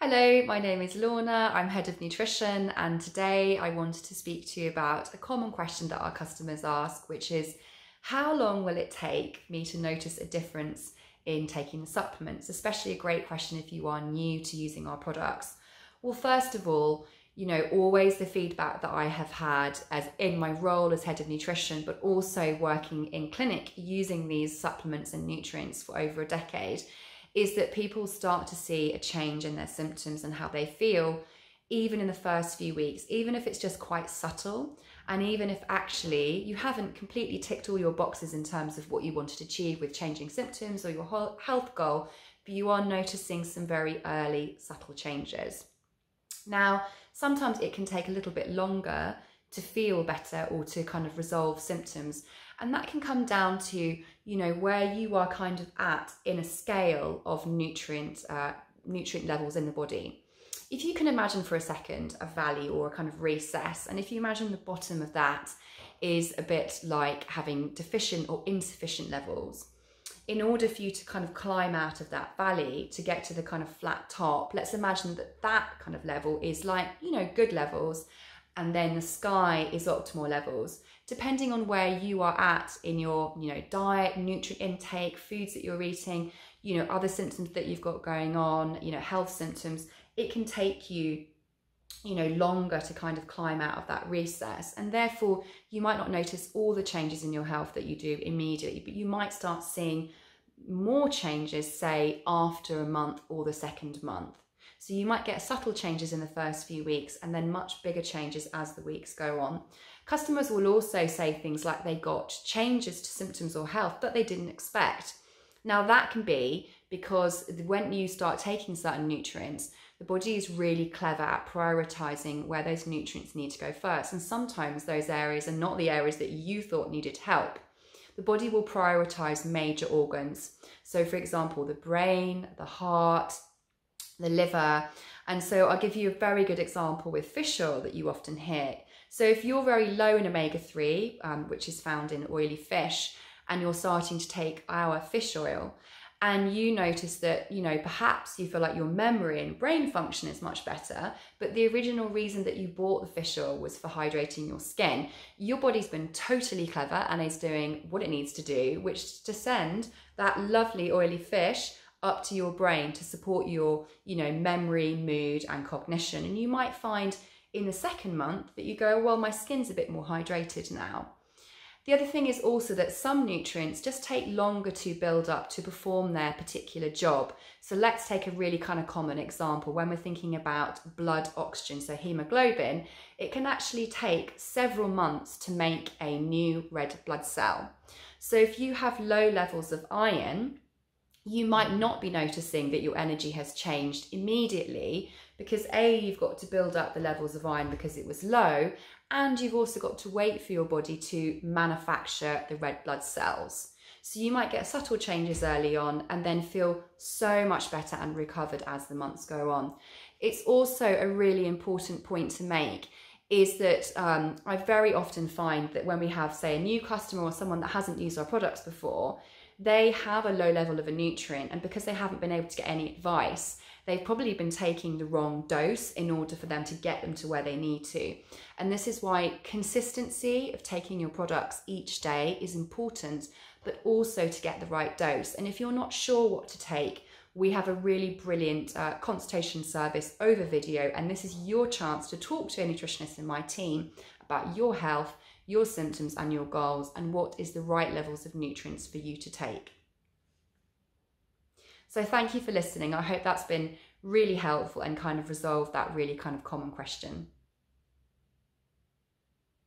Hello, my name is Lorna, I'm Head of Nutrition, and today I wanted to speak to you about a common question that our customers ask, which is, how long will it take me to notice a difference in taking the supplements? Especially a great question if you are new to using our products. Well, first of all, always the feedback that I have had as in my role as Head of Nutrition, but also working in clinic using these supplements and nutrients for over a decade, is that people start to see a change in their symptoms and how they feel, even in the first few weeks, even if it's just quite subtle, and even if actually you haven't completely ticked all your boxes in terms of what you wanted to achieve with changing symptoms or your whole health goal, but you are noticing some very early subtle changes. Now, sometimes it can take a little bit longer to feel better or to kind of resolve symptoms. And that can come down to, where you are kind of at in a scale of nutrient levels in the body. If you can imagine for a second a valley or a kind of recess, and if you imagine the bottom of that is a bit like having deficient or insufficient levels, in order for you to kind of climb out of that valley to get to the kind of flat top, let's imagine that that kind of level is like, good levels, and then the sky is optimal levels. Depending on where you are at in your, diet, nutrient intake, foods that you're eating, other symptoms that you've got going on, health symptoms, it can take you, longer to kind of climb out of that recess. And therefore, you might not notice all the changes in your health that you do immediately, but you might start seeing more changes, say, after a month or the second month. So you might get subtle changes in the first few weeks and then much bigger changes as the weeks go on. Customers will also say things like they got changes to symptoms or health that they didn't expect. Now that can be because when you start taking certain nutrients, the body is really clever at prioritizing where those nutrients need to go first. And sometimes those areas are not the areas that you thought needed help. The body will prioritize major organs. So for example, the brain, the heart, the liver. And so I'll give you a very good example with fish oil that you often hear. So if you're very low in omega-3, which is found in oily fish, and you're starting to take our fish oil, and you notice that, perhaps you feel like your memory and brain function is much better, but the original reason that you bought the fish oil was for hydrating your skin, your body's been totally clever and is doing what it needs to do, which is to send that lovely oily fish up to your brain to support your, memory, mood and cognition. And you might find in the second month that you go, well, my skin's a bit more hydrated now. The other thing is also that some nutrients just take longer to build up to perform their particular job. So let's take a really kind of common example. When we're thinking about blood oxygen, so hemoglobin, it can actually take several months to make a new red blood cell. So if you have low levels of iron, you might not be noticing that your energy has changed immediately because A, you've got to build up the levels of iron because it was low, and you've also got to wait for your body to manufacture the red blood cells. So you might get subtle changes early on and then feel so much better and recovered as the months go on. It's also a really important point to make is that I very often find that when we have, say, a new customer or someone that hasn't used our products before, they have a low level of a nutrient, and because they haven't been able to get any advice, they've probably been taking the wrong dose in order for them to get them to where they need to. And this is why consistency of taking your products each day is important, but also to get the right dose. And if you're not sure what to take, we have a really brilliant consultation service over video, and this is your chance to talk to a nutritionist in my team about your health, your symptoms and your goals, and what is the right levels of nutrients for you to take. So thank you for listening. I hope that's been really helpful and kind of resolved that really kind of common question.